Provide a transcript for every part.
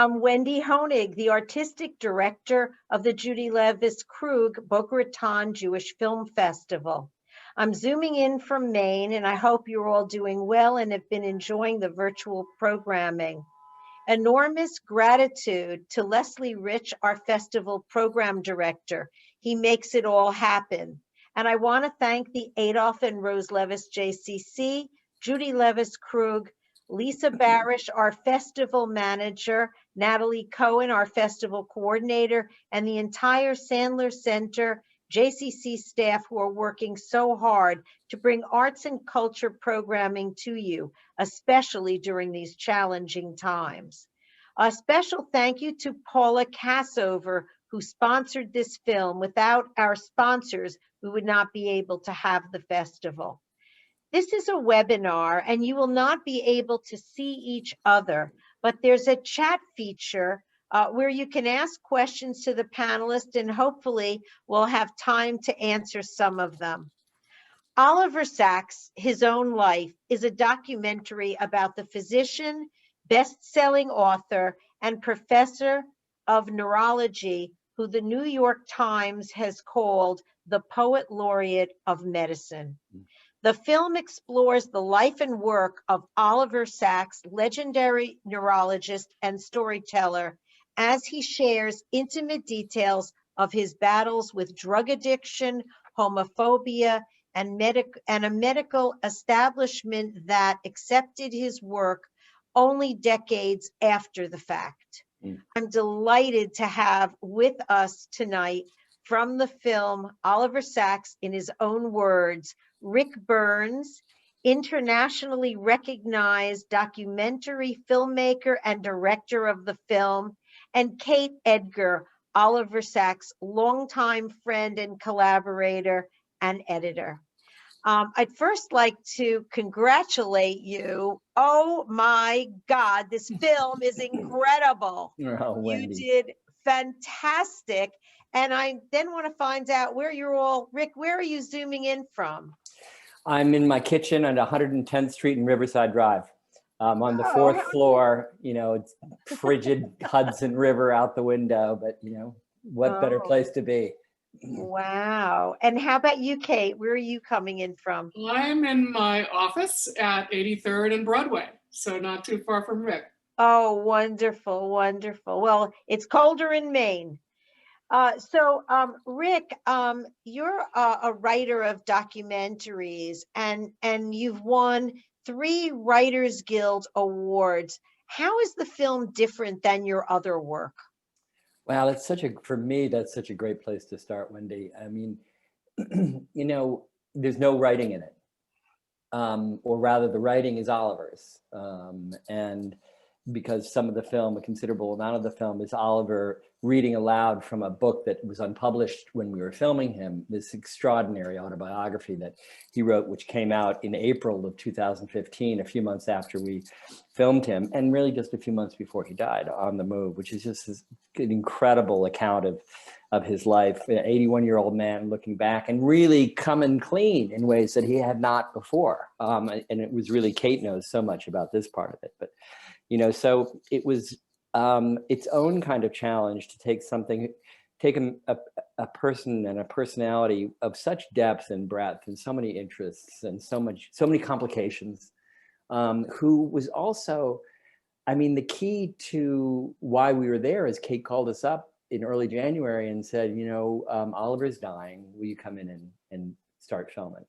I'm Wendy Honig, the artistic director of the Judy Levis Krug Boca Raton Jewish Film Festival. I'm zooming in from Maine, and I hope you're all doing well and have been enjoying the virtual programming. Enormous gratitude to Leslie Rich, our festival program director. He makes it all happen. And I want to thank the Adolph and Rose Levis JCC, Judy Levis Krug, Lisa Barish, our festival manager, Natalie Cohen, our festival coordinator, and the entire Sandler Center JCC staff who are working so hard to bring arts and culture programming to you, especially during these challenging times. A special thank you to Paula Cassover, who sponsored this film. Without our sponsors, we would not be able to have the festival. This is a webinar, and you will not be able to see each other, but there's a chat feature where you can ask questions to the panelists, and hopefully we'll have time to answer some of them. Oliver Sacks, His Own Life, is a documentary about the physician, best-selling author, and professor of neurology who the New York Times has called the poet laureate of medicine. The film explores the life and work of Oliver Sacks, legendary neurologist and storyteller, as he shares intimate details of his battles with drug addiction, homophobia, and a medical establishment that accepted his work only decades after the fact. I'm delighted to have with us tonight from the film Oliver Sacks, in his own words, Ric Burns, internationally recognized documentary filmmaker and director of the film, and Kate Edgar, Oliver Sacks' longtime friend and collaborator and editor. I'd first like to congratulate you. Oh my God, this film is incredible. Oh, you did fantastic. And I then want to find out where you're all, Rick, where are you zooming in from? I'm in my kitchen on 110th Street and Riverside Drive. On the fourth floor, you know, it's frigid Hudson River out the window, but you know, what better place to be? Wow. And how about you, Kate? Where are you coming in from? I'm in my office at 83rd and Broadway, so not too far from Rick. Oh, wonderful, wonderful. Well, it's colder in Maine. Rick, you're a writer of documentaries, and you've won 3 Writers Guild awards. How is the film different than your other work? Well, it's for me, that's such a great place to start, Wendy. I mean, you know, there's no writing in it. Or rather, the writing is Oliver's. And because some of the film, a considerable amount of the film, is Oliver reading aloud from a book that was unpublished when we were filming him, this extraordinary autobiography that he wrote, which came out in April of 2015, a few months after we filmed him, and really just a few months before he died, On the Move, which is just an incredible account of his life, an 81-year-old man looking back and really coming clean in ways that he had not before. And it was really, Kate knows so much about this part of it, but you know, so it was its own kind of challenge to take a person and a personality of such depth and breadth and so many interests and so many complications, who was also, I mean, the key to why we were there is Kate called us up in early January and said, you know, Oliver's dying, will you come in and start filming?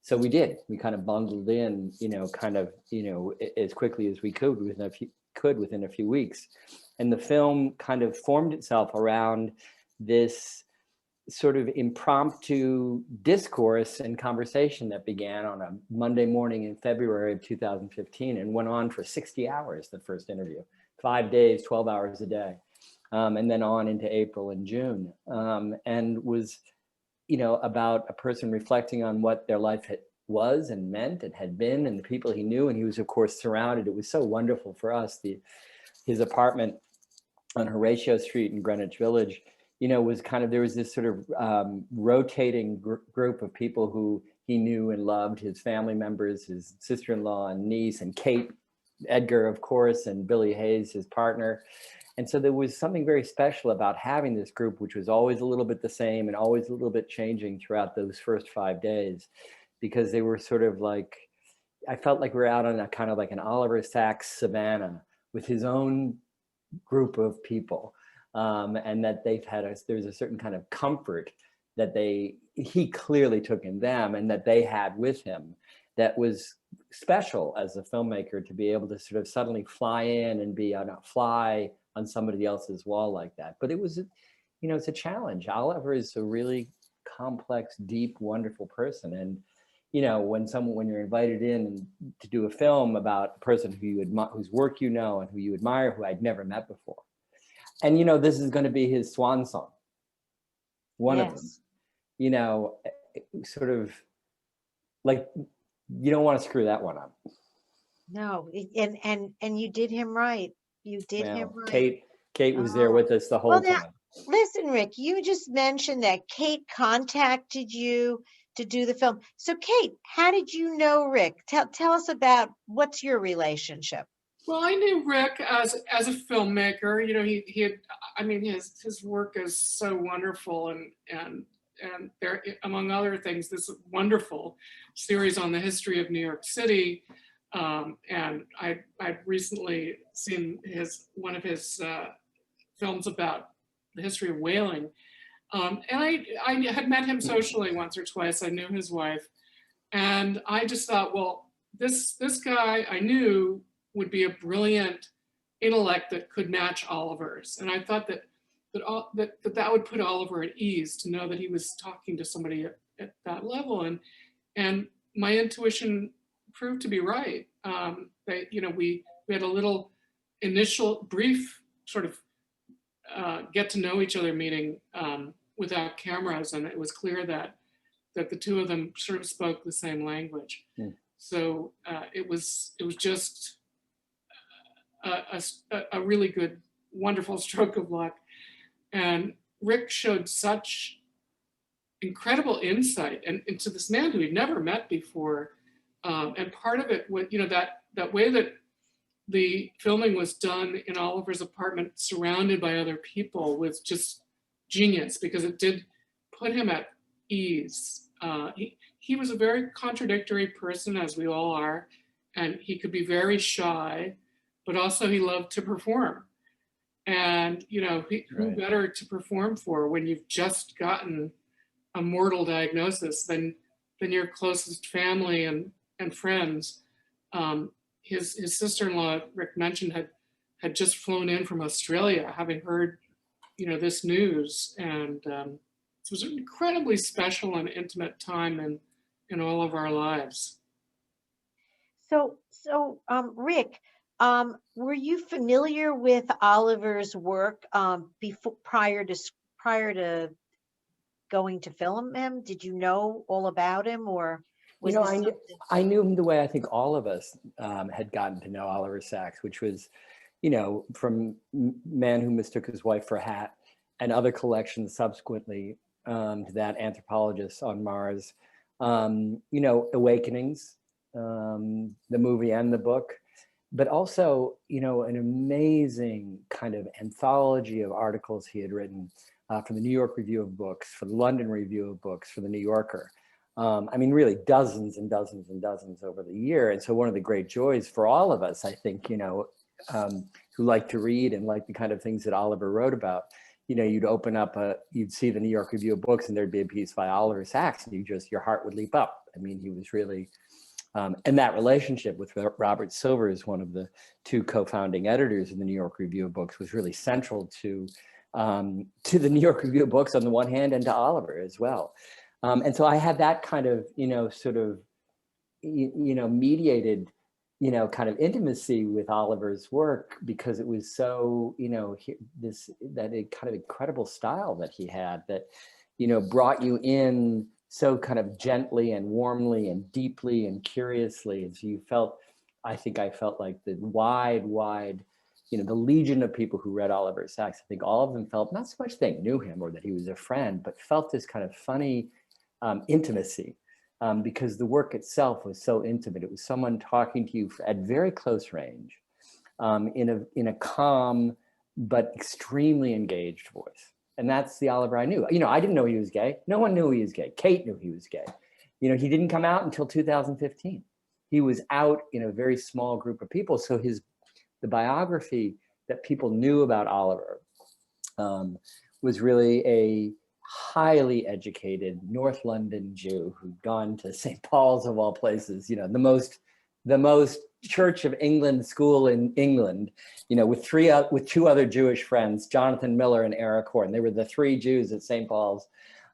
So we did. We kind of bundled in, you know, as quickly as we could within a few weeks. And the film kind of formed itself around this sort of impromptu discourse and conversation that began on a Monday morning in February of 2015 and went on for 60 hours, the first interview, 5 days, 12 hours a day, and then on into April and June, and was, you know, about a person reflecting on what their life was and meant and had been, and the people he knew. And he was, of course, surrounded. It was so wonderful for us. His apartment on Horatio Street in Greenwich Village, you know, was kind of, there was this sort of rotating group of people who he knew and loved, his family members, his sister-in-law and niece, and Kate, Edgar, of course, and Billy Hayes, his partner. And so there was something very special about having this group, which was always a little bit the same and always a little bit changing throughout those first 5 days, because they were sort of like, I felt like we were out on a kind of like an Oliver Sacks savannah with his own group of people. And that they've had there's a certain kind of comfort that he clearly took in them and that they had with him that was special as a filmmaker, to be able to sort of suddenly fly in and be on a fly on somebody else's wall like that. But it was, you know, it's a challenge. Oliver is a really complex, deep, wonderful person. And, you know, when you're invited in to do a film about a person who you admire, whose work you know and who you admire, who I'd never met before. And, you know, this is going to be his swan song, one of them, you know, sort of like, you don't want to screw that one up. No, and you did him right. You did him right. Kate was there with us the whole time. Listen, Rick, you just mentioned that Kate contacted you to do the film. So Kate, how did you know Rick? Tell us about, what's your relationship? Well, I knew Rick as a filmmaker. You know, he had, I mean, his work is so wonderful, and there, among other things, this wonderful series on the history of New York City. And I've recently seen one of his films about the history of whaling. And I had met him socially once or twice. I knew his wife. And I just thought, well, this guy I knew would be a brilliant intellect that could match Oliver's. And I thought that would put Oliver at ease, to know that he was talking to somebody at that level. And my intuition proved to be right. You know, we had a little initial brief sort of get to know each other meeting without cameras, and it was clear that the two of them sort of spoke the same language. Mm. So it was just a really good, wonderful stroke of luck. And Rick showed such incredible insight into this man who he'd never met before. And part of it was, you know, that way that the filming was done in Oliver's apartment, surrounded by other people, was just genius, because it did put him at ease. He was a very contradictory person, as we all are, and he could be very shy, but also he loved to perform. And, you know, who better to perform for when you've just gotten a mortal diagnosis than your closest family and friends. His sister-in-law, Rick mentioned, had just flown in from Australia, having heard, you know, this news. And it was an incredibly special and intimate time in all of our lives. So Rick, were you familiar with Oliver's work prior to going to film him? Did you know all about him, or was I knew him the way I think all of us had gotten to know Oliver Sacks, which was, you know, from Man Who Mistook His Wife for a Hat and other collections subsequently, to that, Anthropologist on Mars, you know, Awakenings, the movie and the book, but also, you know, an amazing kind of anthology of articles he had written for the New York Review of Books, for the London Review of Books, for the New Yorker. I mean, really dozens and dozens and dozens over the year. And so one of the great joys for all of us, I think, you know, who like to read and like the kind of things that Oliver wrote about, you know, you'd open up you'd see the New York Review of Books and there'd be a piece by Oliver Sacks, and your heart would leap up. I mean, he was really, and that relationship with Robert Silver, is one of the two co-founding editors of the New York Review of Books, was really central to the New York Review of Books on the one hand, and to Oliver as well. And so I had that kind of, you know, sort of, you know, mediated, you know, kind of intimacy with Oliver's work, because it was so, you know, that kind of incredible style that he had, that, you know, brought you in so kind of gently and warmly and deeply and curiously. And so you felt, I think I felt like the wide, you know, the legion of people who read Oliver Sacks, I think all of them felt not so much they knew him or that he was a friend, but felt this kind of funny intimacy, because the work itself was so intimate. It was someone talking to you at very close range, in a calm, but extremely engaged voice. And that's the Oliver I knew. You know, I didn't know he was gay. No one knew he was gay. Kate knew he was gay. You know, he didn't come out until 2015. He was out in a very small group of people. So the biography that people knew about Oliver was really a highly educated North London Jew who'd gone to St. Paul's of all places, you know, the most Church of England school in England, you know, with two other Jewish friends, Jonathan Miller and Eric Horn. They were the three Jews at St. Paul's,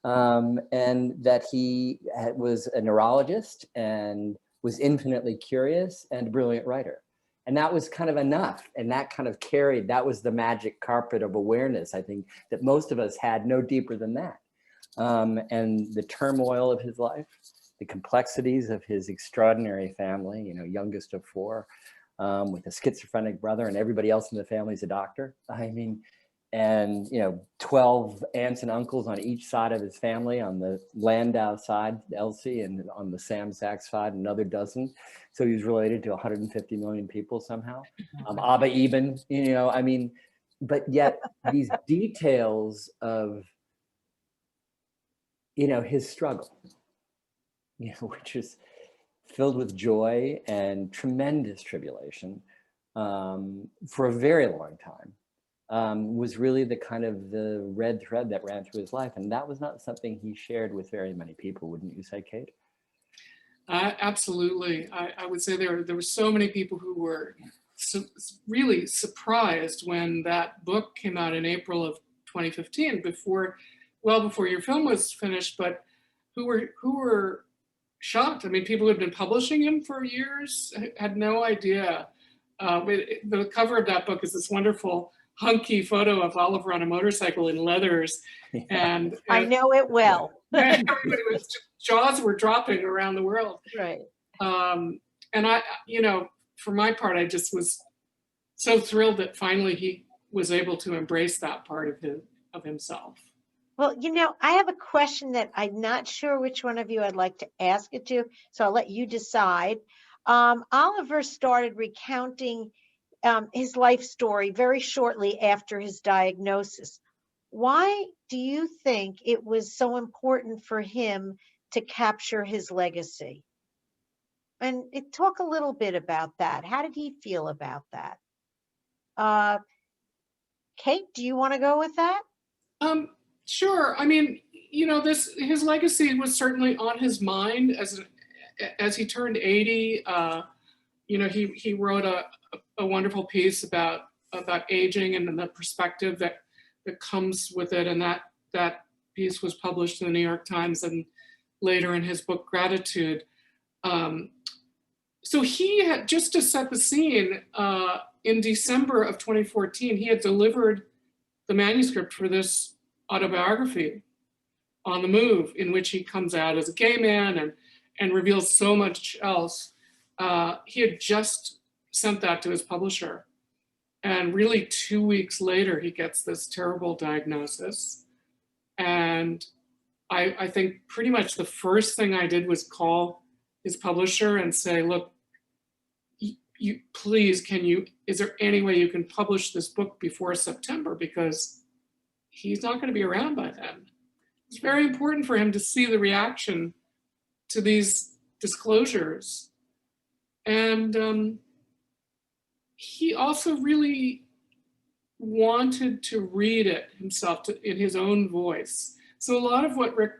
and that he was a neurologist and was infinitely curious and a brilliant writer. And that was kind of enough. And that kind of carried, that was the magic carpet of awareness, I think, that most of us had, no deeper than that. And the turmoil of his life, the complexities of his extraordinary family, you know, youngest of four, with a schizophrenic brother, and everybody else in the family is a doctor. I mean, and, you know, 12 aunts and uncles on each side of his family, on the Landau side, Elsie, and on the Sam Sachs side, another dozen. So he was related to 150 million people somehow. Abba Eben, you know, I mean, but yet these details of, you know, his struggle, you know, which is filled with joy and tremendous tribulation for a very long time, was really the kind of the red thread that ran through his life. And that was not something he shared with very many people, wouldn't you say, Kate? Absolutely. I would say there were so many people who were really surprised when that book came out in April of 2015, well before your film was finished, but who were shocked. I mean, people who had been publishing him for years had no idea. The cover of that book is this wonderful hunky photo of Oliver on a motorcycle in leathers. And I know it well. Everybody was, jaws were dropping around the world. Right. And I, you know, for my part, I just was so thrilled that finally he was able to embrace that part of himself. Well, you know, I have a question that I'm not sure which one of you I'd like to ask it to, so I'll let you decide. Oliver started recounting his life story very shortly after his diagnosis. Why do you think it was so important for him to capture his legacy? And talk a little bit about that. How did he feel about that? Kate, do you want to go with that? Sure. I mean, you know, his legacy was certainly on his mind as he turned 80. You know, he wrote a wonderful piece about aging and the perspective that comes with it, and that piece was published in the New York Times and later in his book Gratitude. So he had, just to set the scene, in December of 2014, he had delivered the manuscript for this autobiography, On the Move, in which he comes out as a gay man and reveals so much else. He had just sent that to his publisher. And really 2 weeks later, he gets this terrible diagnosis. And I think pretty much the first thing I did was call his publisher and say, look, you please, is there any way you can publish this book before September? Because he's not going to be around by then. It's very important for him to see the reaction to these disclosures. And he also really wanted to read it himself in his own voice. So a lot of what Ric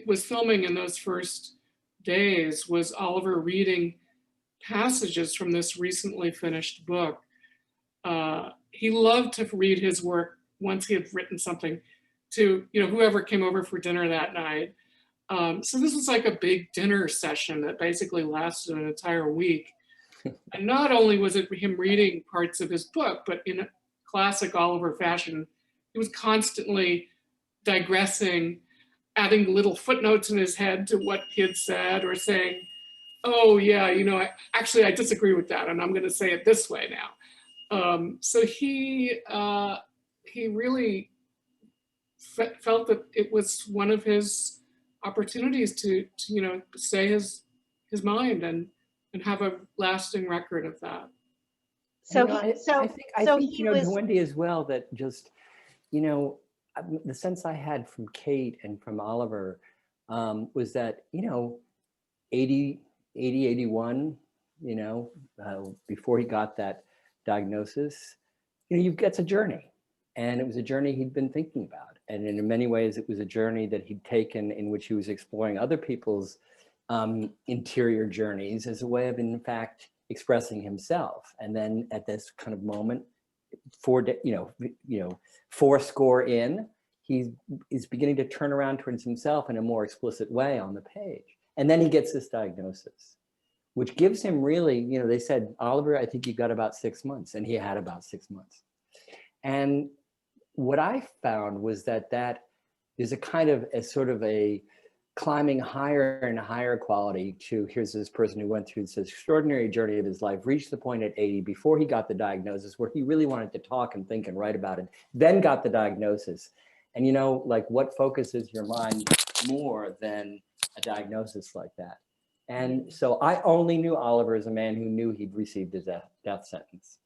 was filming in those first days was Oliver reading passages from this recently finished book. He loved to read his work once he had written something to, you know, whoever came over for dinner that night. So this was like a big dinner session that basically lasted an entire week. And not only was it him reading parts of his book, but in a classic Oliver fashion, he was constantly digressing, adding little footnotes in his head to what he had said, or saying, oh yeah, you know, I disagree with that, and I'm going to say it this way now. So he really felt that it was one of his opportunities to you know, say his mind and have a lasting record of that. So I think he was, to Wendy as well, that just, the sense I had from Kate and from Oliver was that, 81, before he got that diagnosis, it's a journey. And it was a journey he'd been thinking about. And in many ways, it was a journey that he'd taken in which he was exploring other people's interior journeys as a way of, in fact, expressing himself. And then at this kind of moment, four score in, he is beginning to turn around towards himself in a more explicit way on the page. And then he gets this diagnosis, which gives him really, they said, Oliver, I think you got about 6 months, and he had about 6 months. And what I found was that is a kind of a sort of a climbing higher and higher quality to, here's this person who went through this extraordinary journey of his life, reached the point at 80 before he got the diagnosis where he really wanted to talk and think and write about it, then got the diagnosis. And what focuses your mind more than a diagnosis like that? And so I only knew Oliver as a man who knew he'd received his death sentence.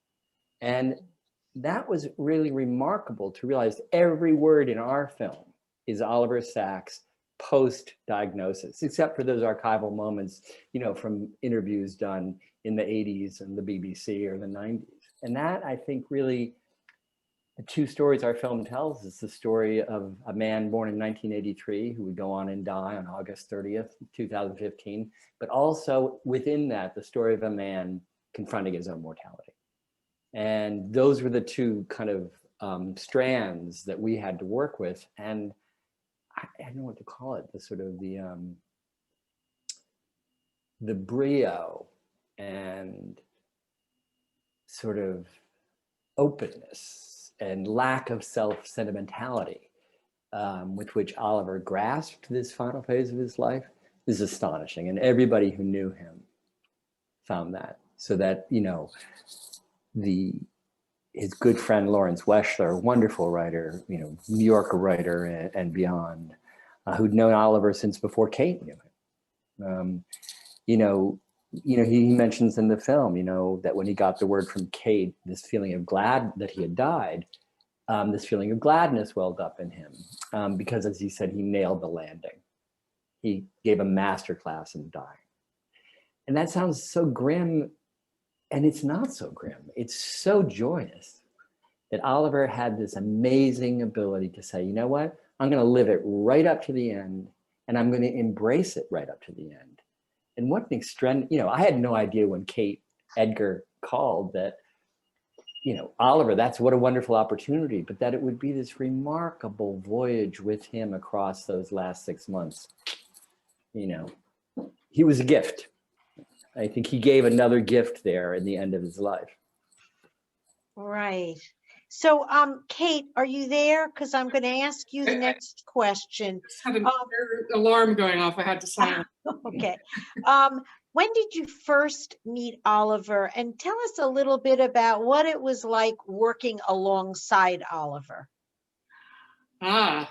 And that was really remarkable to realize every word in our film is Oliver Sacks post-diagnosis, except for those archival moments, from interviews done in the 80s and the BBC or the 90s. And that, I think, really, the two stories our film tells is the story of a man born in 1983 who would go on and die on August 30th, 2015, but also within that, the story of a man confronting his own mortality. And those were the two kind of strands that we had to work with. And I don't know what to call it, the sort of the brio and sort of openness and lack of self-sentimentality with which Oliver grasped this final phase of his life is astonishing. And everybody who knew him found that. So that, his good friend Lawrence Weschler, wonderful writer, New Yorker writer and beyond, who'd known Oliver since before Kate knew him. He mentions in the film, that when he got the word from Kate, this feeling of glad that he had died, this feeling of gladness welled up in him because, as he said, he nailed the landing. He gave a master class in dying. And that sounds so grim. And it's not so grim. It's so joyous that Oliver had this amazing ability to say, you know what? I'm going to live it right up to the end, and I'm going to embrace it right up to the end. And what an extreme, I had no idea when Edgar called that, Oliver, that's what a wonderful opportunity, but that it would be this remarkable voyage with him across those last 6 months. He was a gift. I think he gave another gift there in the end of his life. Right. So, Kate, are you there? Because I'm going to ask you the next question. I had an alarm going off. I had to sign it. Okay. When did you first meet Oliver? And tell us a little bit about what it was like working alongside Oliver. Well,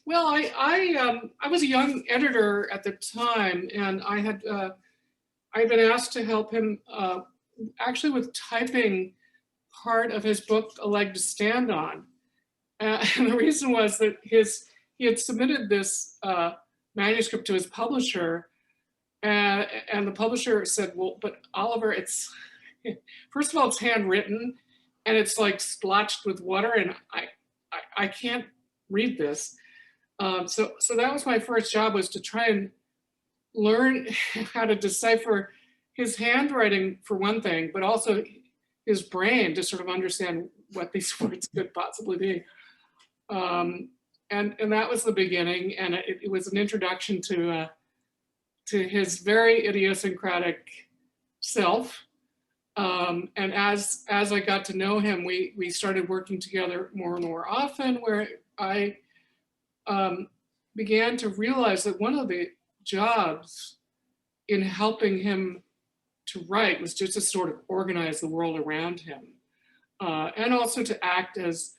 I was a young editor at the time, and I had been asked to help him actually with typing part of his book, A Leg to Stand On. And the reason was that he had submitted this manuscript to his publisher, and the publisher said, well, but Oliver, first of all, it's handwritten, and it's like splotched with water, and I can't read this. So that was my first job, was to try and learn how to decipher his handwriting for one thing, but also his brain to sort of understand what these words could possibly be. And that was the beginning, and it was an introduction to his very idiosyncratic self. And as I got to know him, we started working together more and more often, where I began to realize that one of the jobs in helping him to write was just to sort of organize the world around him, and also to act as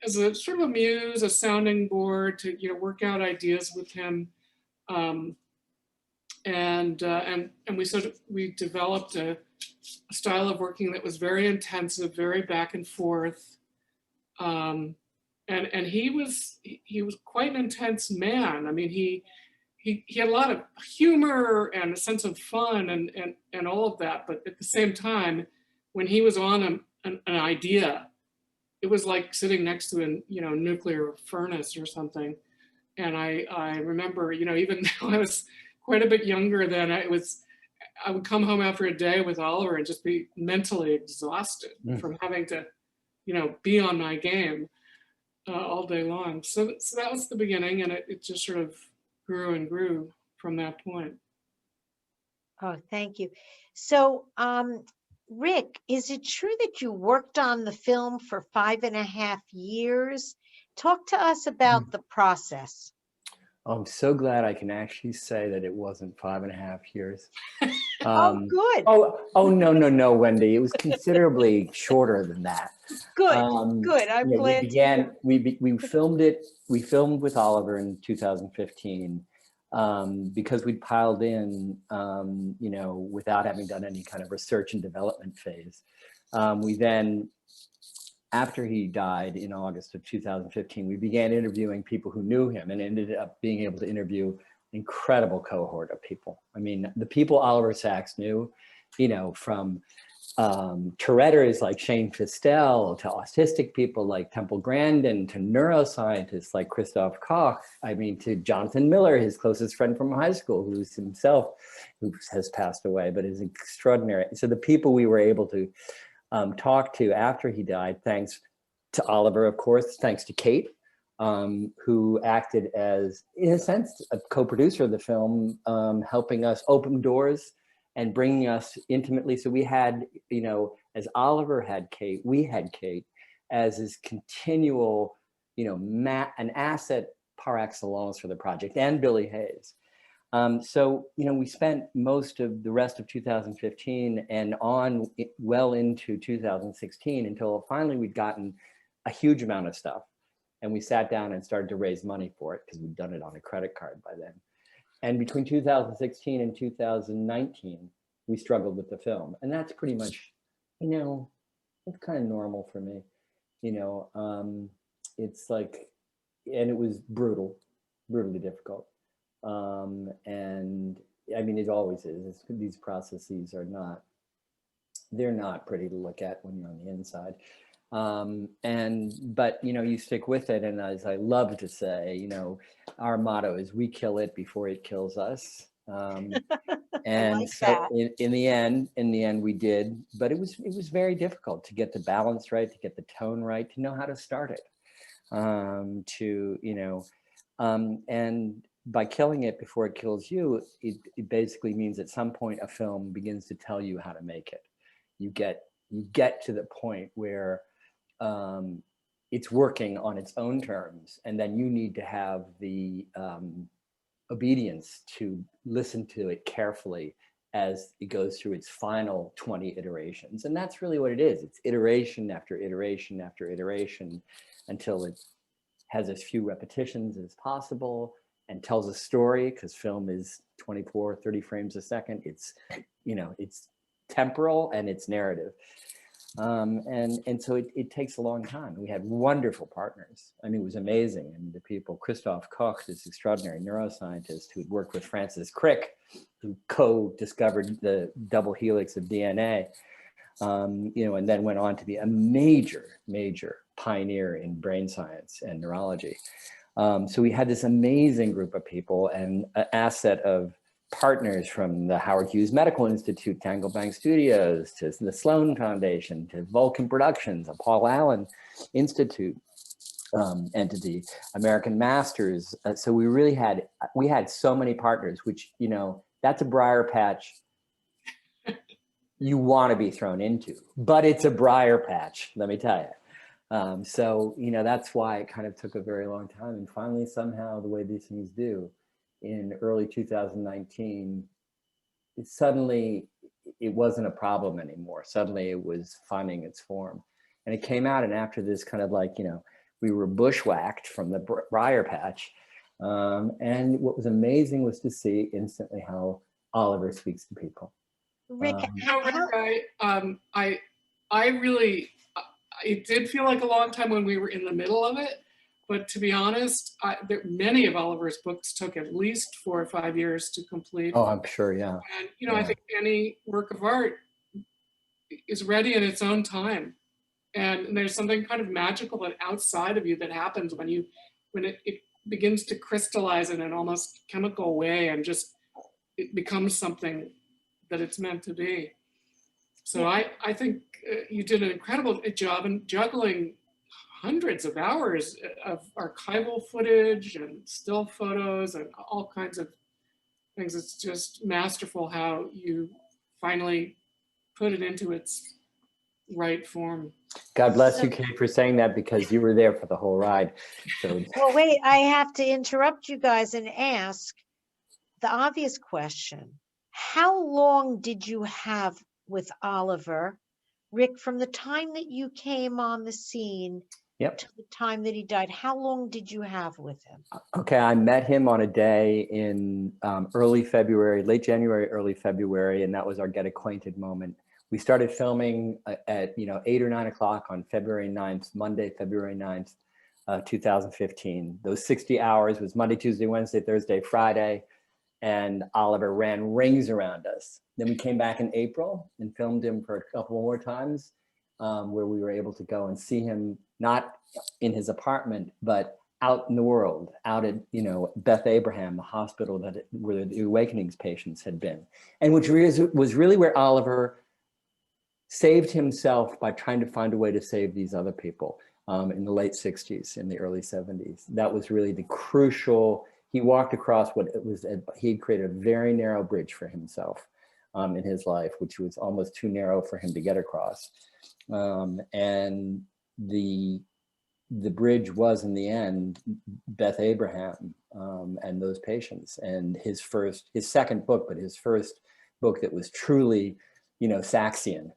a sort of a muse, a sounding board, to work out ideas with him. and we developed a style of working that was very intensive, very back and forth. And he was quite an intense man. I mean, he had a lot of humor and a sense of fun and all of that. But at the same time, when he was on an idea, it was like sitting next to a nuclear furnace or something. And I remember, even though I was quite a bit younger then, I would come home after a day with Oliver and just be mentally exhausted from having to, be on my game all day long. So that was the beginning, and it just sort of grew and grew from that point. Oh, thank you. So, Ric, is it true that you worked on the film for 5.5 years? Talk to us about the process. I'm so glad I can actually say that it wasn't 5.5 years. Oh, good. Oh, no, Wendy. It was considerably shorter than that. Good, good. I'm glad. We filmed it. We filmed with Oliver in 2015 because we'd piled in, without having done any kind of research and development phase. We then, after he died in August of 2015, we began interviewing people who knew him and ended up being able to interview an incredible cohort of people. I mean, the people Oliver Sacks knew, from Touretters like Shane Fistel, to autistic people like Temple Grandin, to neuroscientists like Christoph Koch, to Jonathan Miller, his closest friend from high school, who has passed away, but is extraordinary. So the people we were able to talk to after he died, thanks to Oliver, of course, thanks to Kate, who acted as, in a sense, a co-producer of the film, helping us open doors and bringing us intimately. So we had, as Oliver had Kate, we had Kate as his continual, an asset par excellence for the project, and Billy Hayes. So, we spent most of the rest of 2015 and on well into 2016 until finally we'd gotten a huge amount of stuff. And we sat down and started to raise money for it because we'd done it on a credit card by then. And between 2016 and 2019, we struggled with the film. And that's pretty much, it's kind of normal for me. It's like, and it was brutally difficult. And it always is. These processes they're not pretty to look at when you're on the inside. But you stick with it. And as I love to say, our motto is we kill it before it kills us. And like so that. in the end we did, but it was very difficult to get the balance right, to get the tone right, to know how to start it, and by killing it before it kills you, it basically means at some point a film begins to tell you how to make it. You get to the point where it's working on its own terms, and then you need to have the obedience to listen to it carefully as it goes through its final 20 iterations. And that's really what it is. It's iteration after iteration after iteration until it has as few repetitions as possible and tells a story, because film is 24, 30 frames a second. It's, it's temporal and it's narrative. And so it takes a long time. We had wonderful partners. It was amazing. And the people, Christoph Koch, this extraordinary neuroscientist who'd worked with Francis Crick, who co-discovered the double helix of DNA, and then went on to be a major pioneer in brain science and neurology. So we had this amazing group of people and an asset of partners from the Howard Hughes Medical Institute, Tangle Bank Studios, to the Sloan Foundation, to Vulcan Productions, a Paul Allen Institute entity, American Masters. So we had so many partners, which, that's a briar patch you want to be thrown into, but it's a briar patch, let me tell you. So, that's why it kind of took a very long time. And finally, somehow, the way these things do, in early 2019, it wasn't a problem anymore. Suddenly it was finding its form. And it came out, and after this kind of we were bushwhacked from the briar patch. And what was amazing was to see instantly how Oliver speaks to people. Rick, You know, how, Rick, I really, it did feel like a long time when we were in the middle of it. But to be honest, many of Oliver's books took at least 4 or 5 years to complete. Oh, I'm sure, yeah. And, you know, Yeah. I think any work of art is ready in its own time. And there's something kind of magical and outside of you that happens when it begins to crystallize in an almost chemical way, and just it becomes something that it's meant to be. So I think you did an incredible job in juggling hundreds of hours of archival footage and still photos and all kinds of things. It's just masterful how you finally put it into its right form. God bless you, Kate, for saying that, because you were there for the whole ride. So well, wait, I have to interrupt you guys and ask the obvious question. How long did you have with Oliver, Rick, from the time that you came on the scene yep. to the time that he died? How long did you have with him? Okay, I met him on a day in early February, late January, early February, and that was our get acquainted moment. We started filming at 8 or 9 o'clock on February 9th, Monday, February 9th, 2015. Those 60 hours was Monday, Tuesday, Wednesday, Thursday, Friday, and Oliver ran rings around us. Then we came back in April and filmed him for a couple more times, where we were able to go and see him, not in his apartment, but out in the world, out at Beth Abraham, the hospital where the Awakenings patients had been, and which was really where Oliver saved himself by trying to find a way to save these other people in the late 60s, in the early 70s. That was really the crucial. He walked across what it was. He had created a very narrow bridge for himself in his life, which was almost too narrow for him to get across. And the bridge was, in the end, Beth Abraham and those patients, and his second book, but his first book that was truly, Saxion.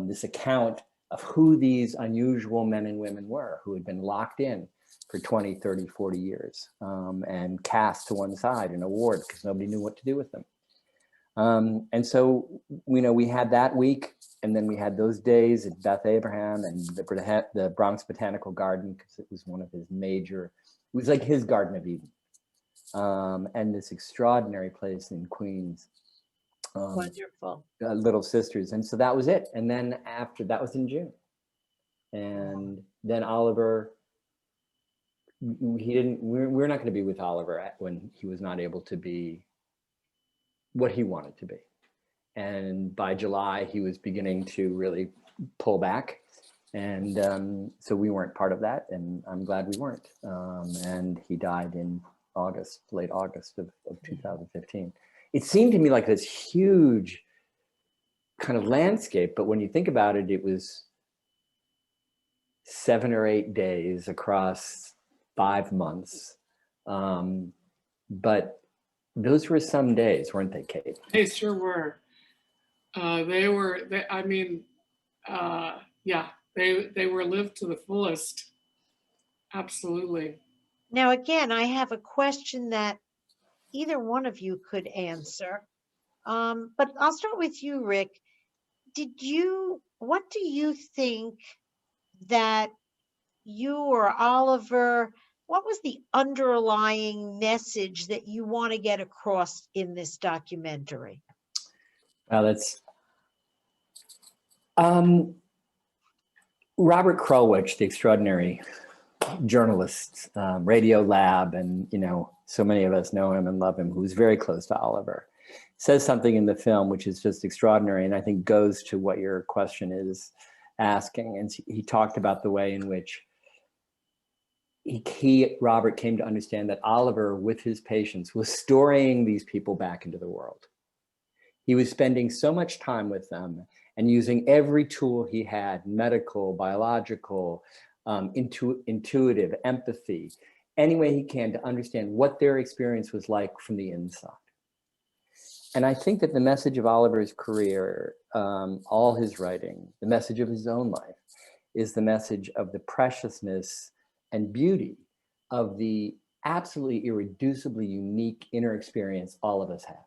This account of who these unusual men and women were, who had been locked in for 20, 30, 40 years and cast to one side in a ward because nobody knew what to do with them. And so, we had that week, and then we had those days at Beth Abraham and the Bronx Botanical Garden, because it was one of his major, it was like his Garden of Eden, and this extraordinary place in Queens. Wonderful. Little Sisters. And so that was it. And then after that was in June. And then Oliver, we're not going to be with Oliver when he was not able to be what he wanted to be. And by July, he was beginning to really pull back. And so we weren't part of that. And I'm glad we weren't. And he died in late August of 2015. It seemed to me like this huge kind of landscape, but when you think about it, it was 7 or 8 days across 5 months. But those were some days, weren't they, Kate? They sure were. They were lived to the fullest. Absolutely. Now, again, I have a question that either one of you could answer. But I'll start with you, Rick. What do you think that you or Oliver, what was the underlying message that you want to get across in this documentary? Well, that's Robert Krulwich, the extraordinary journalist, Radio Lab, and so many of us know him and love him, who's very close to Oliver, says something in the film which is just extraordinary, and I think goes to what your question is asking. And he talked about the way in which Robert, came to understand that Oliver, with his patients, was storing these people back into the world. He was spending so much time with them and using every tool he had, medical, biological, intuitive, empathy, any way he can to understand what their experience was like from the inside. And I think that the message of Oliver's career, all his writing, the message of his own life, is the message of the preciousness and beauty of the absolutely irreducibly unique inner experience all of us have.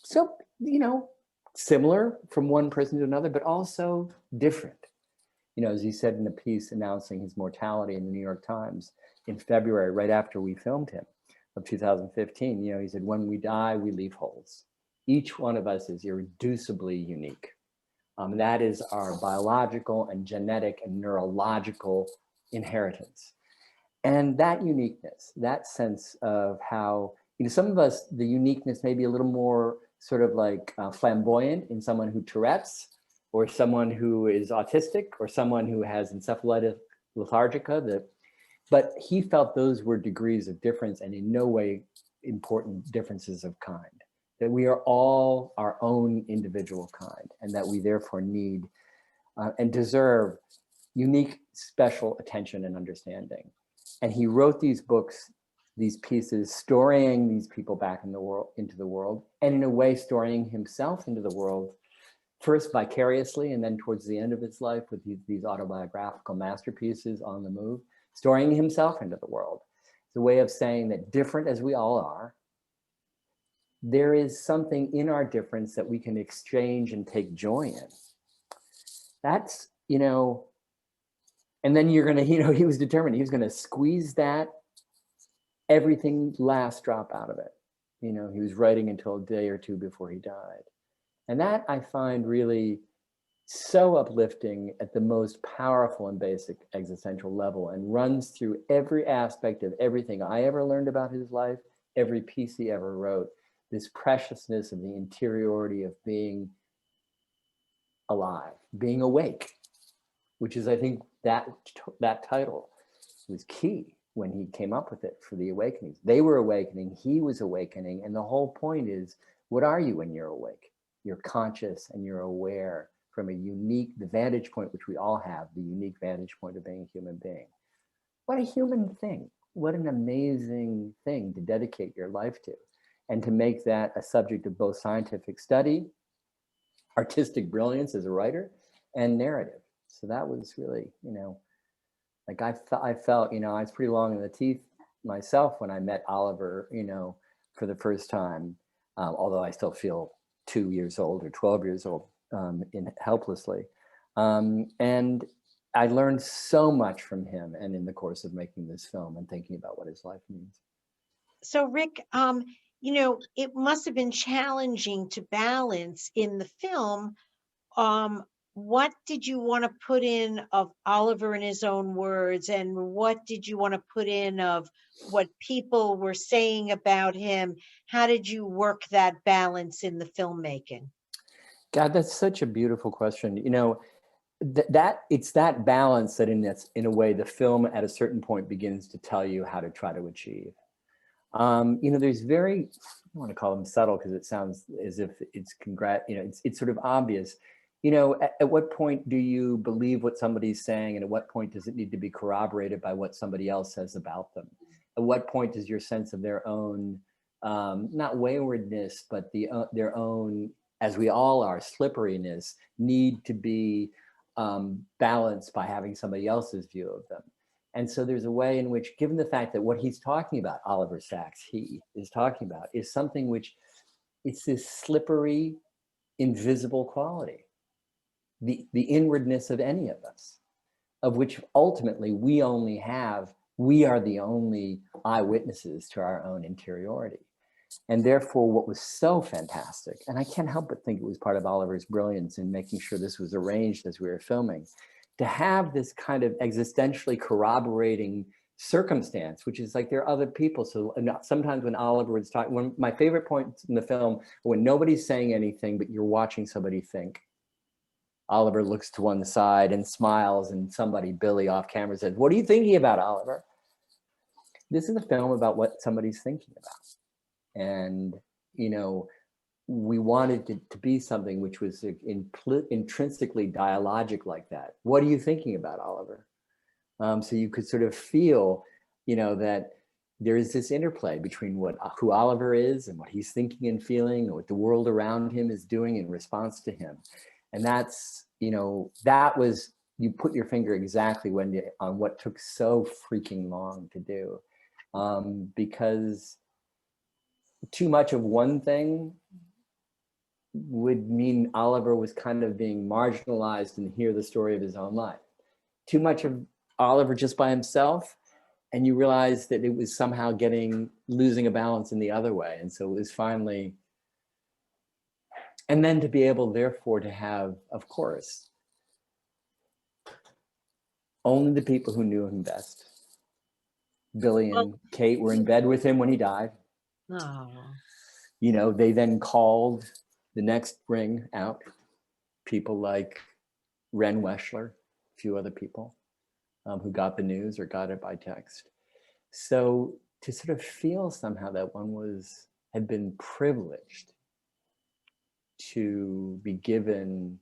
So, you know, similar from one person to another, but also different. You know, as he said in a piece announcing his mortality in the New York Times in February, right after we filmed him of 2015, you know, he said, when we die, we leave holes. Each one of us is irreducibly unique. That is our biological and genetic and neurological inheritance. And that uniqueness, that sense of how, you know, some of us, the uniqueness may be a little more sort of like flamboyant in someone who Tourette's, or someone who is autistic, or someone who has encephalitis lethargica. But he felt those were degrees of difference and in no way important differences of kind. That we are all our own individual kind, and that we therefore need and deserve unique, special attention and understanding. And he wrote these books, these pieces, storying these people back in the world, into the world, and in a way storying himself into the world, first vicariously, and then towards the end of his life with these autobiographical masterpieces on the move, storying himself into the world. It's a way of saying that different as we all are, there is something in our difference that we can exchange and take joy in. That's, you know, and then you're gonna, you know, he was determined, he was gonna squeeze that, everything last drop out of it. You know, he was writing until a day or two before he died. And that I find really so uplifting at the most powerful and basic existential level, and runs through every aspect of everything I ever learned about his life, every piece he ever wrote, this preciousness of the interiority of being alive, being awake, which is, I think, that title was key when he came up with it for the awakenings. They were awakening, he was awakening, and the whole point is, what are you when you're awake? You're conscious and you're aware from a unique, the vantage point which we all have, the unique vantage point of being a human being. What a human thing. What an amazing thing to dedicate your life to, and to make that a subject of both scientific study, artistic brilliance as a writer, and narrative. So that was really, you know, like I felt, you know, I was pretty long in the teeth myself when I met Oliver, you know, for the first time, although I still feel 2 years old or 12 years old helplessly. And I learned so much from him, and in the course of making this film and thinking about what his life means. So Rick, you know, it must have been challenging to balance in the film. What did you want to put in of Oliver in his own words, and what did you want to put in of what people were saying about him? How did you work that balance in the filmmaking? God, that's such a beautiful question. You know, that it's that balance that in a way, the film at a certain point begins to tell you how to try to achieve. You know, there's very, I want to call them subtle because it sounds as if it's you know, it's sort of obvious. You know, at what point do you believe what somebody's saying, and at what point does it need to be corroborated by what somebody else says about them? At what point does your sense of their own, not waywardness, but their own, as we all are, slipperiness, need to be balanced by having somebody else's view of them? And so there's a way in which, given the fact that what he's talking about, Oliver Sacks, he is talking about, is something which, it's this slippery, invisible quality, the inwardness of any of us, of which ultimately we only have, we are the only eyewitnesses to our own interiority. And therefore, what was so fantastic, and I can't help but think it was part of Oliver's brilliance in making sure this was arranged as we were filming, to have this kind of existentially corroborating circumstance, which is like there are other people. So sometimes when Oliver was talking, one of my favorite points in the film, when nobody's saying anything, but you're watching somebody think, Oliver looks to one side and smiles, and somebody, Billy, off camera says, "What are you thinking about, Oliver?" This is a film about what somebody's thinking about. And, you know, we wanted it to be something which was intrinsically dialogic like that. What are you thinking about, Oliver? So you could sort of feel, you know, that there is this interplay between who Oliver is and what he's thinking and feeling, and what the world around him is doing in response to him. And that's, you know, that was, you put your finger exactly on what took so freaking long to do, because too much of one thing would mean Oliver was kind of being marginalized and hear the story of his own life. Too much of Oliver just by himself, and you realize that it was somehow losing a balance in the other way. And so it was finally, and then to be able, therefore, to have, of course, only the people who knew him best. Billy and Kate were in bed with him when he died. Oh. You know, they then called the next ring out, people like Ren Weschler, a few other people who got the news or got it by text. So to sort of feel somehow that one had been privileged to be given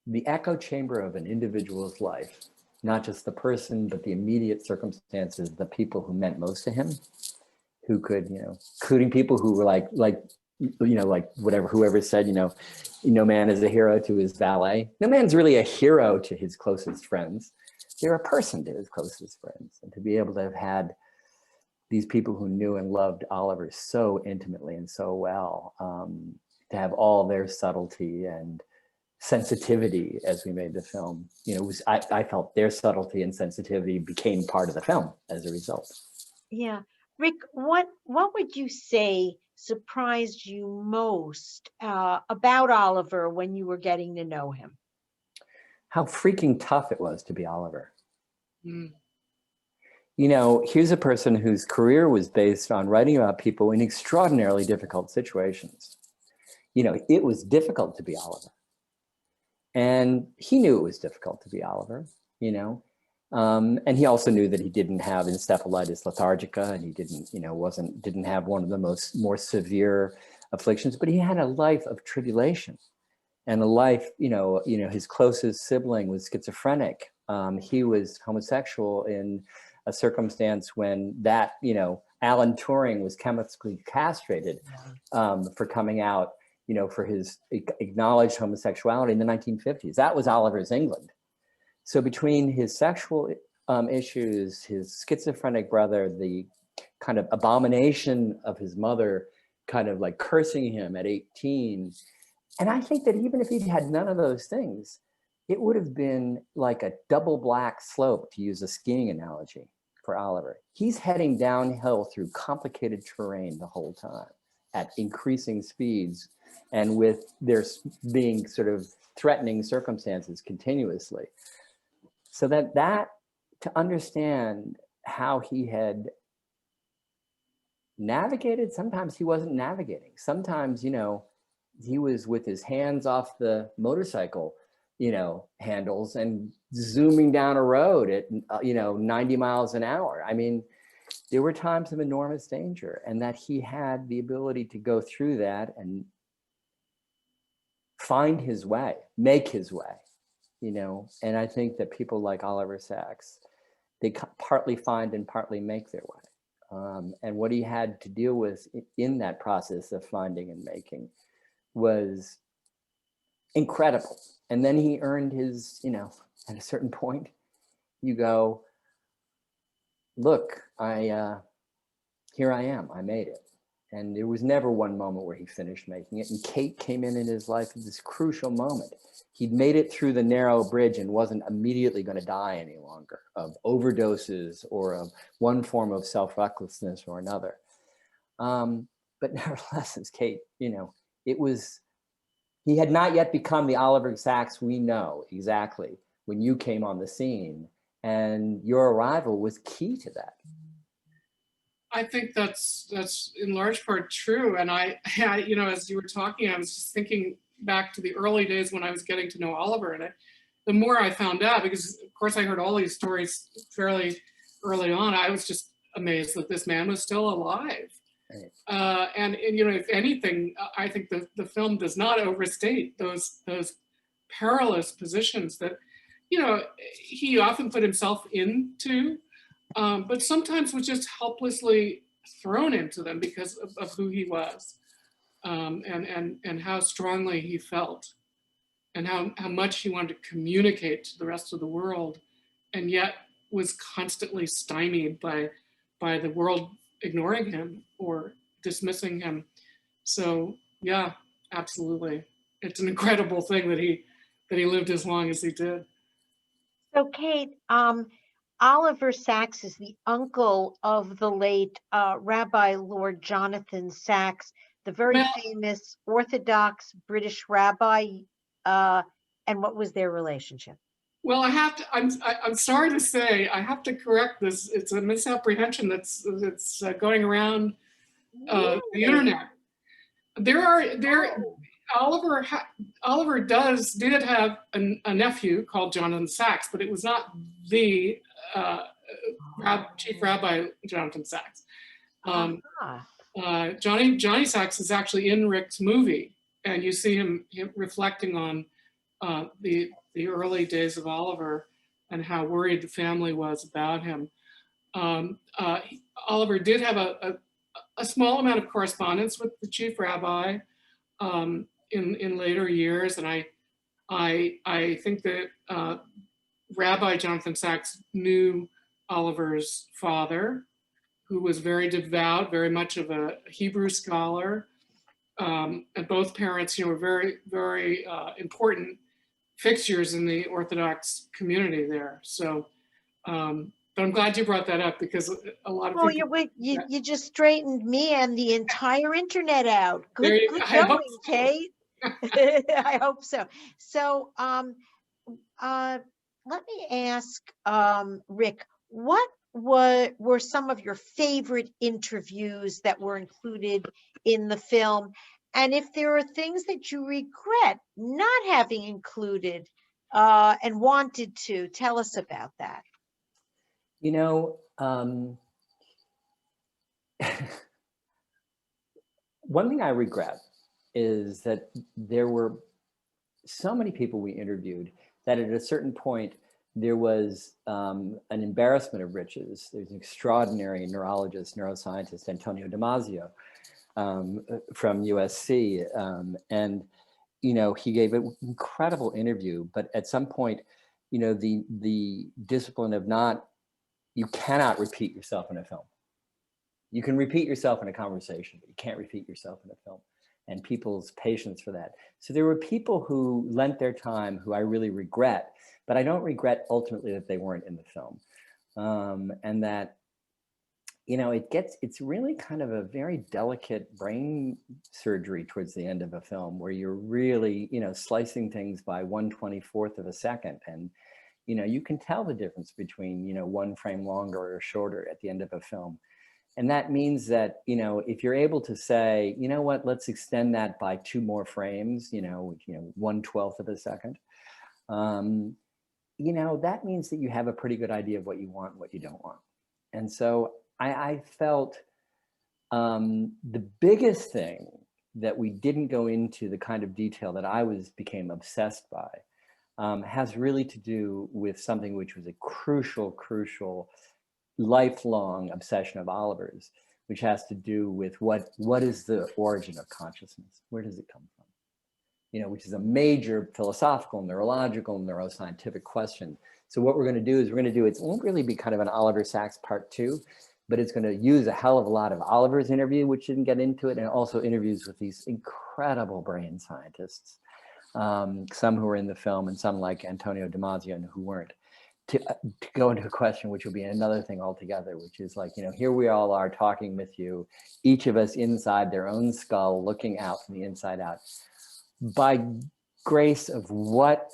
the echo chamber of an individual's life, not just the person, but the immediate circumstances, the people who meant most to him, who could, you know, including people who were like, you know, like whatever, whoever said, no man is a hero to his valet. No man's really a hero to his closest friends. They're a person to his closest friends. And to be able to have had these people who knew and loved Oliver so intimately and so well, to have all their subtlety and sensitivity as we made the film, you know, I felt their subtlety and sensitivity became part of the film as a result. Yeah. Ric, what would you say surprised you most about Oliver when you were getting to know him? How freaking tough it was to be Oliver. Mm. You know, here's a person whose career was based on writing about people in extraordinarily difficult situations. You know, it was difficult to be Oliver. And he knew it was difficult to be Oliver, you know. And he also knew that he didn't have encephalitis lethargica, and he didn't, you know, didn't have one of the more severe afflictions, but he had a life of tribulation and a life, you know, his closest sibling was schizophrenic. He was homosexual in a circumstance when that, you know, Alan Turing was chemically castrated for coming out, you know, for his acknowledged homosexuality in the 1950s. That was Oliver's England. So between his sexual issues, his schizophrenic brother, the kind of abomination of his mother kind of like cursing him at 18. And I think that even if he'd had none of those things, it would have been like a double black slope, to use a skiing analogy, for Oliver. He's heading downhill through complicated terrain the whole time at increasing speeds, and with there being sort of threatening circumstances continuously. So that to understand how he had navigated, sometimes he wasn't navigating. Sometimes, you know, he was with his hands off the motorcycle, you know, handles and zooming down a road at, you know, 90 miles an hour. I mean, there were times of enormous danger, and that he had the ability to go through that and find his way, make his way, you know. And I think that people like Oliver Sacks, they partly find and partly make their way. And what he had to deal with in that process of finding and making was incredible. And then he earned his, you know, at a certain point, you go, look, here I am, I made it. And there was never one moment where he finished making it. And Kate came in his life at this crucial moment. He'd made it through the narrow bridge and wasn't immediately going to die any longer of overdoses or of one form of self-recklessness or another. But nevertheless, as Kate, you know, he had not yet become the Oliver Sacks we know exactly when you came on the scene, and your arrival was key to that. I think that's in large part true. And I, you know, as you were talking, I was just thinking back to the early days when I was getting to know Oliver, and the more I found out, because of course I heard all these stories fairly early on, I was just amazed that this man was still alive. Right. And you know, if anything, I think the film does not overstate those perilous positions that, you know, he often put himself into, but sometimes was just helplessly thrown into them because of who he was, and how strongly he felt, and how much he wanted to communicate to the rest of the world, and yet was constantly stymied by the world ignoring him or dismissing him. So yeah, absolutely. It's an incredible thing that he lived as long as he did. So, Kate, Oliver Sacks is the uncle of the late Rabbi Lord Jonathan Sacks, the very Well, famous Orthodox British rabbi. And what was their relationship? well, I have to. I'm sorry to say, I have to correct this. It's a misapprehension that's going around the Really? internet. There Oh, Oliver did have a nephew called Jonathan Sacks, but it was not the chief rabbi Jonathan Sacks. ah, Johnny Sacks is actually in Ric's movie, and you see him reflecting on the early days of Oliver and how worried the family was about him. Oliver did have a small amount of correspondence with the chief rabbi in later years, and I think that Rabbi Jonathan Sacks knew Oliver's father, who was very devout, very much of a Hebrew scholar, and both parents, were very, very important fixtures in the Orthodox community there. So, but I'm glad you brought that up because a lot of well, people. you just straightened me and the entire internet out. Good I hope going, so. Kate. I hope so. So, let me ask, Ric, what were some of your favorite interviews that were included in the film? And if there are things that you regret not having included and wanted to, tell us about that. You know, one thing I regret is that there were so many people we interviewed that at a certain point there was an embarrassment of riches. There's an extraordinary neurologist, neuroscientist, Antonio Damasio, from USC, and he gave an incredible interview. But at some point, the discipline of you cannot repeat yourself in a film. You can repeat yourself in a conversation, but you can't repeat yourself in a film, and people's patience for that. So there were people who lent their time who I really regret, but I don't regret ultimately that they weren't in the film. And that, it's really kind of a very delicate brain surgery towards the end of a film where you're really, slicing things by 1/24th of a second. And, you can tell the difference between, one frame longer or shorter at the end of a film. And that means that, if you're able to say, you know what, let's extend that by 2 more frames, 1/12th of a second, that means that you have a pretty good idea of what you want and what you don't want. And so I felt the biggest thing that we didn't go into the kind of detail that I became obsessed by has really to do with something which was a crucial lifelong obsession of Oliver's, which has to do with what is the origin of consciousness? Where does it come from? Which is a major philosophical, neurological, neuroscientific question. So what we're going to do is it won't really be kind of an Oliver Sacks part 2, but it's going to use a hell of a lot of Oliver's interview, which didn't get into it, and also interviews with these incredible brain scientists, some who were in the film and some like Antonio Damasio who weren't. To go into a question, which will be another thing altogether, which is like, here we all are talking with you, each of us inside their own skull, looking out from the inside out. By grace of what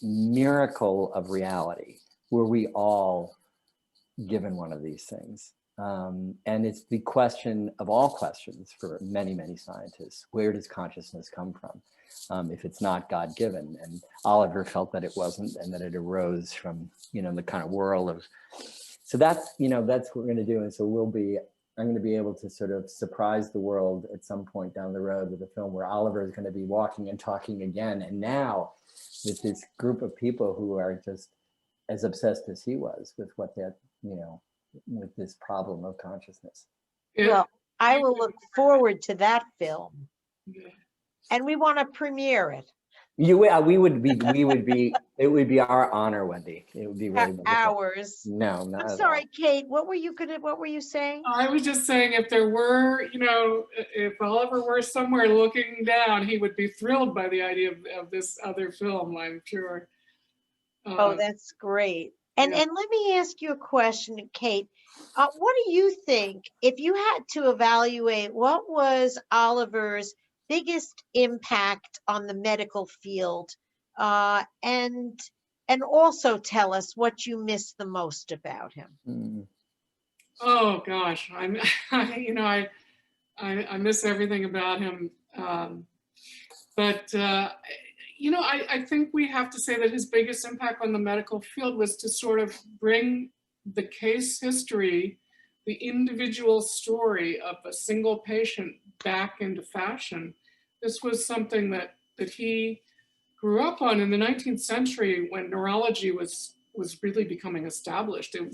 miracle of reality were we all given one of these things? And it's the question of all questions for many, many scientists. Where does consciousness come from? If it's not God-given? And Oliver felt that it wasn't, and that it arose from, the kind of whirl of. So that's what we're going to do. And so I'm going to be able to sort of surprise the world at some point down the road with a film where Oliver is going to be walking and talking again. And now with this group of people who are just as obsessed as he was with with this problem of consciousness. Yeah. Well, I will look forward to that film. Yeah. And we want to premiere it. we would be, it would be our honor, Wendy. It would be really wonderful. Ours. No, not I'm at sorry, all. Kate, what were you saying? I was just saying, if there were, if Oliver were somewhere looking down, he would be thrilled by the idea of this other film, I'm sure. Oh, that's great. And yeah. and let me ask you a question, Kate. What do you think, if you had to evaluate, what was Oliver's biggest impact on the medical field? And also tell us what you miss the most about him. Mm. Oh gosh, I miss everything about him. But I think we have to say that his biggest impact on the medical field was to sort of bring the case history, the individual story of a single patient back into fashion. This was something that he grew up on in the 19th century when neurology was really becoming established. It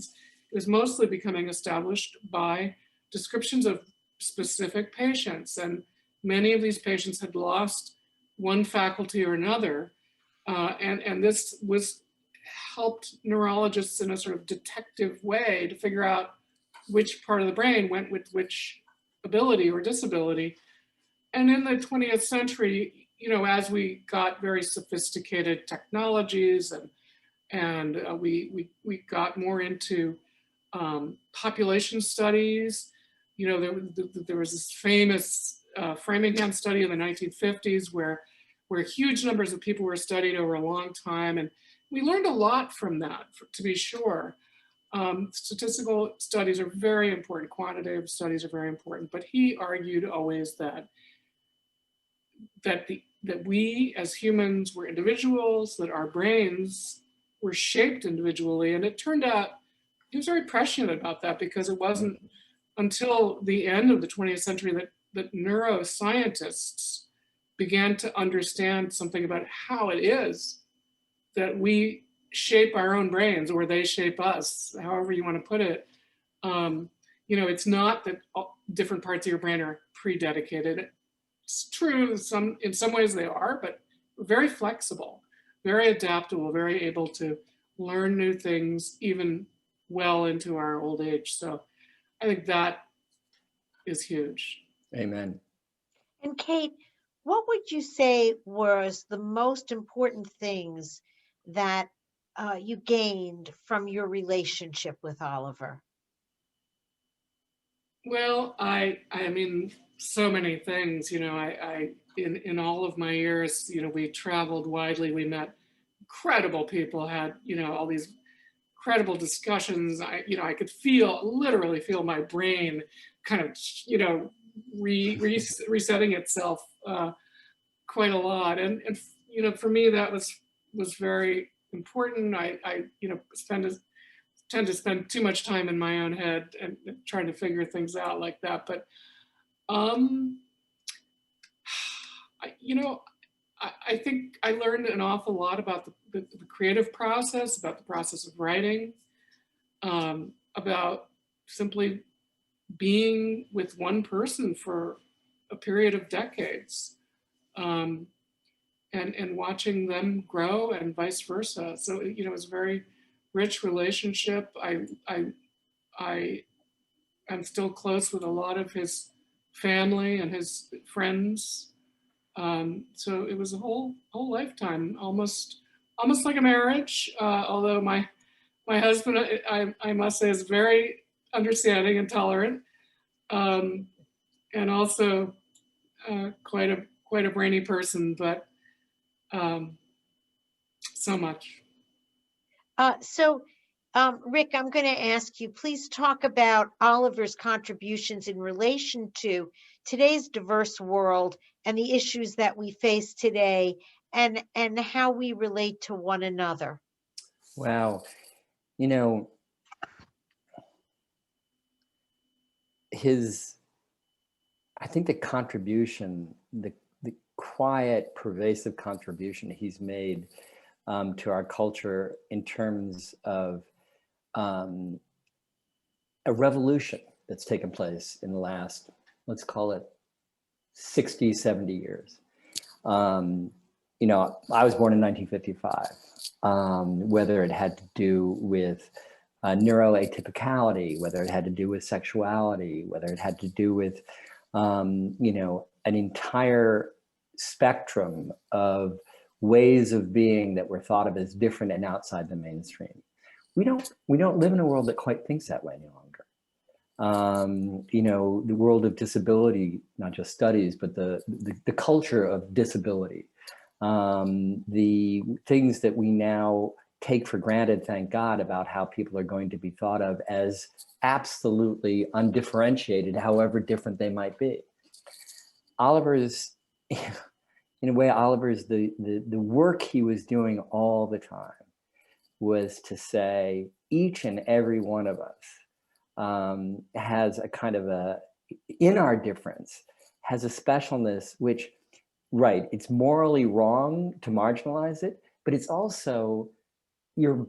was mostly becoming established by descriptions of specific patients, and many of these patients had lost one faculty or another, and this was helped neurologists in a sort of detective way to figure out which part of the brain went with which ability or disability. And in the 20th century, as we got very sophisticated technologies and we got more into population studies, there was this famous Framingham study in the 1950s where huge numbers of people were studied over a long time. And we learned a lot from that, to be sure. Statistical studies are very important, quantitative studies are very important, but he argued always that we as humans were individuals, that our brains were shaped individually. And it turned out he was very prescient about that, because it wasn't until the end of the 20th century that neuroscientists began to understand something about how it is that we shape our own brains, or they shape us, however you want to put it. It's not that different parts of your brain are pre-dedicated. It's true, in some ways they are, but very flexible, very adaptable, very able to learn new things even well into our old age. So I think that is huge. Amen. And Kate, what would you say was the most important things that you gained from your relationship with Oliver? Well, I mean, so many things. In all of my years, we traveled widely. We met incredible people, had all these incredible discussions. I could literally feel my brain kind of resetting itself quite a lot. And for me that was very important. I tend to spend too much time in my own head and trying to figure things out like that. But I think I learned an awful lot about the creative process, about the process of writing, about simply being with one person for a period of decades, and watching them grow and vice versa. So it was a very rich relationship. I'm still close with a lot of his family and his friends. So it was a whole lifetime, almost like a marriage. Although my husband, I must say, is very understanding and tolerant, and also quite a brainy person, but so much. Rick, I'm going to ask you, please talk about Oliver's contributions in relation to today's diverse world and the issues that we face today, and how we relate to one another. Wow. I think the contribution, the quiet, pervasive contribution he's made to our culture in terms of a revolution that's taken place in the last, let's call it 60, 70 years, you know, I was born in 1955, whether it had to do with neuroatypicality, whether it had to do with sexuality, whether it had to do with, you know, an entire spectrum of ways of being that were thought of as different and outside the mainstream. We don't live in a world that quite thinks that way any longer. You know, the world of disability, not just studies, but the culture of disability, the things that we now take for granted, thank God, about how people are going to be thought of as absolutely undifferentiated, however different they might be. Oliver's, in a way, Oliver's, the work he was doing all the time was to say each and every one of us has a kind of a, in our difference, has a specialness which, right, it's morally wrong to marginalize it, but it's also, you're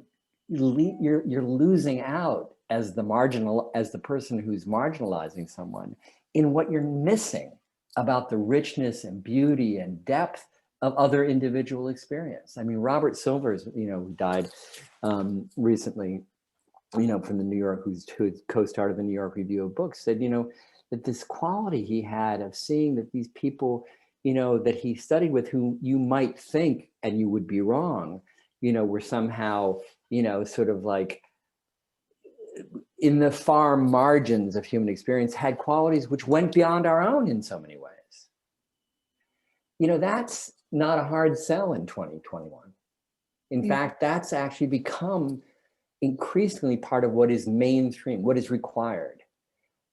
losing out as the person who's marginalizing someone in what you're missing about the richness and beauty and depth of other individual experience. I mean, Robert Silvers, you know, who died recently, you know, from the New York, who co-starred the New York Review of Books, said, you know, that this quality he had of seeing that these people, you know, that he studied with, who you might think, and you would be wrong, you know, were somehow, you know, sort of like in the far margins of human experience, had qualities which went beyond our own in so many ways. You know, that's not a hard sell in 2021. In fact, that's actually become increasingly part of what is mainstream, what is required.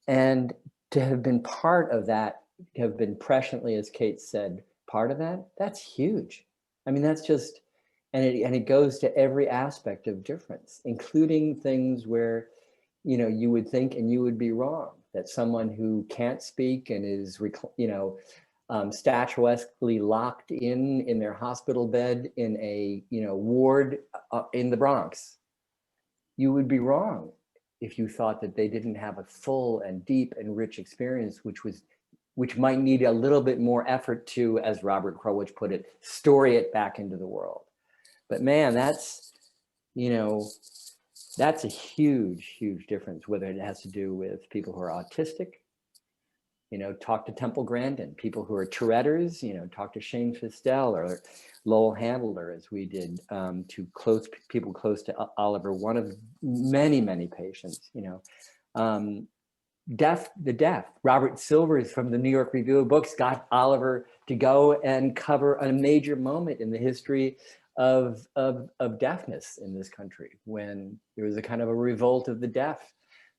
And to have been part of that, to have been presciently, as Kate said, part of that, that's huge. I mean, that's just, and it goes to every aspect of difference, including things where, you know, you would think and you would be wrong, that someone who can't speak and is, you know, statuesquely locked in their hospital bed in a, you know, ward in the Bronx, you would be wrong if you thought that they didn't have a full and deep and rich experience, which might need a little bit more effort to, as Robert Krulwich put it, story it back into the world. But man, that's, you know, that's a huge, huge difference, whether it has to do with people who are autistic, you know, talk to Temple Grandin, people who are Tourette's, you know, talk to Shane Fistel or Lowell Handler, as we did, to people close to Oliver, one of many, many patients, you know. The deaf. Robert Silvers from the New York Review of Books got Oliver to go and cover a major moment in the history of deafness in this country, when there was a kind of a revolt of the deaf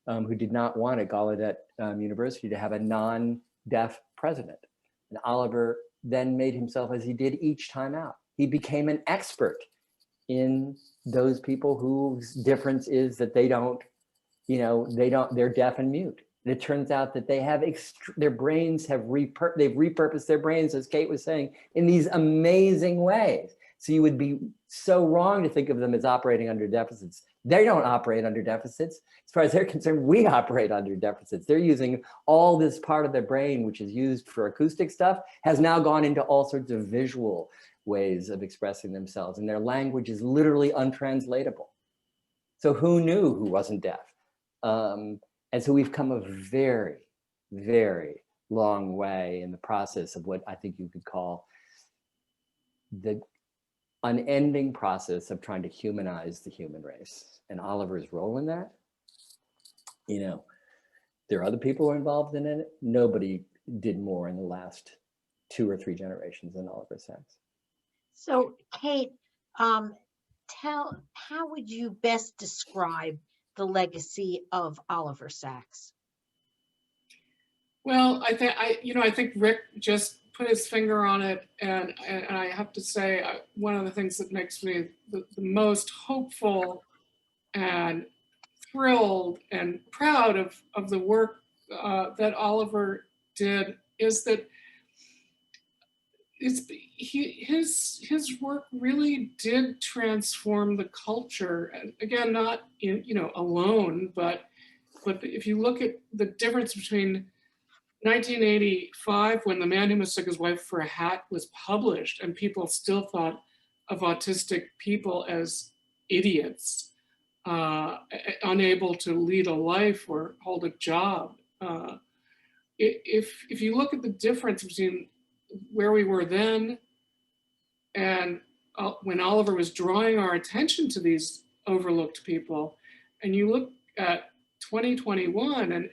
who did not want at Gallaudet University to have a non-deaf president. And Oliver then made himself, as he did each time out, he became an expert in those people whose difference is that they don't, you know, they're deaf and mute. And it turns out that they have, their brains have, they've repurposed their brains, as Kate was saying, in these amazing ways. So you would be so wrong to think of them as operating under deficits. They don't operate under deficits. As far as they're concerned, we operate under deficits. They're using all this part of their brain, which is used for acoustic stuff, has now gone into all sorts of visual ways of expressing themselves. And their language is literally untranslatable. So who knew who wasn't deaf? And so we've come a very, very long way in the process of what I think you could call the unending process of trying to humanize the human race. And Oliver's role in that, you know, there are other people who are involved in it. Nobody did more in the last 2 or 3 generations than Oliver Sacks. So Kate, how would you best describe the legacy of Oliver Sacks? Well, I think Rick just put his finger on it, and I have to say, one of the things that makes me the most hopeful and thrilled and proud of the work that Oliver did is that his work really did transform the culture. And again, not alone, but if you look at the difference between 1985, when The Man Who Mistook His Wife for a Hat was published, and people still thought of autistic people as idiots, unable to lead a life or hold a job. If you look at the difference between where we were then and when Oliver was drawing our attention to these overlooked people, and you look at 2021, and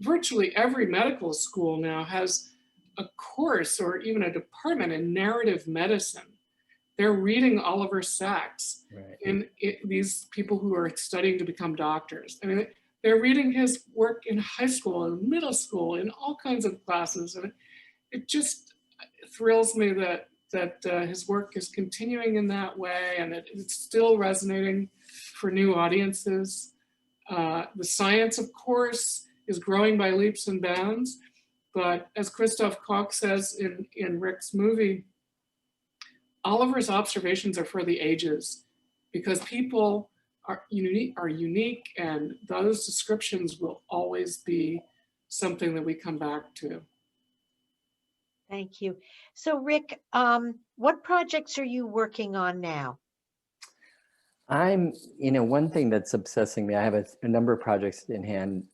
virtually every medical school now has a course or even a department in narrative medicine. They're reading Oliver Sacks, Right. and these people who are studying to become doctors. I mean, they're reading his work in high school and middle school in all kinds of classes. And it just thrills me that his work is continuing in that way, and that it's still resonating for new audiences. The science, of course, is growing by leaps and bounds. But as Christoph Koch says in Ric's movie, Oliver's observations are for the ages, because people are unique, and those descriptions will always be something that we come back to. Thank you. So Ric, what projects are you working on now? I'm, one thing that's obsessing me, I have a number of projects in hand.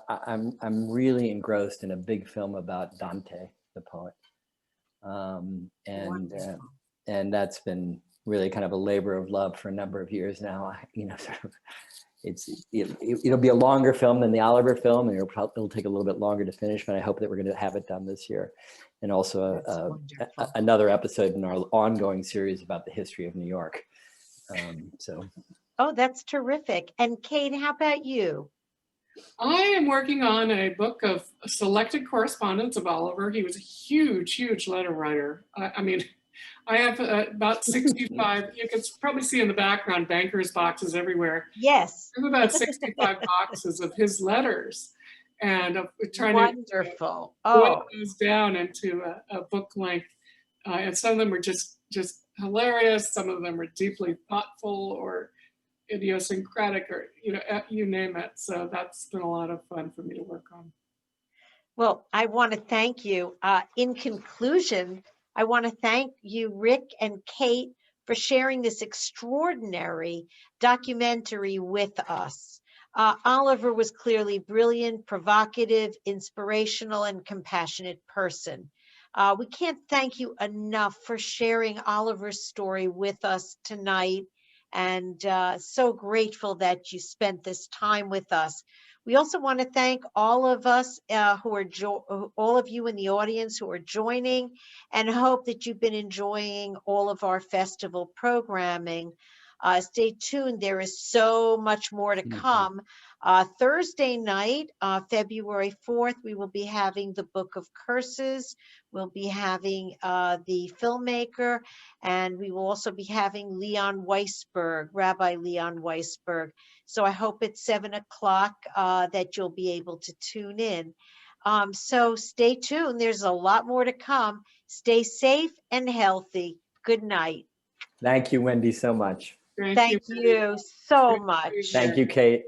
I'm really engrossed in a big film about Dante, the poet. And that's been really kind of a labor of love for a number of years now. It'll be a longer film than the Oliver film, and it'll take a little bit longer to finish, but I hope that we're going to have it done this year. And also another episode in our ongoing series about the history of New York. Oh, that's terrific. And Kate, how about you? I am working on a book of selected correspondence of Oliver. He was a huge, huge letter writer. I have about 65, you can probably see in the background, bankers boxes everywhere. Yes. I have about 65 boxes of his letters. And we're trying Wonderful. to boil those down into a book length. And some of them are just hilarious. Some of them are deeply thoughtful or idiosyncratic, or you name it. So that's been a lot of fun for me to work on. Well, I want to thank you. In conclusion, I want to thank you, Ric and Kate, for sharing this extraordinary documentary with us. Oliver was clearly brilliant, provocative, inspirational, and compassionate person. We can't thank you enough for sharing Oliver's story with us tonight, and so grateful that you spent this time with us. We also want to thank all of us all of you in the audience who are joining, and hope that you've been enjoying all of our festival programming. Stay tuned. There is so much more to come. Thursday night, February 4th, we will be having the Book of Curses. We'll be having the Filmmaker, and we will also be having Rabbi Leon Weisberg. So I hope it's 7 o'clock that you'll be able to tune in. So stay tuned. There's a lot more to come. Stay safe and healthy. Good night. Thank you, Wendy, so much. Thank you so much. Thank you, Kate.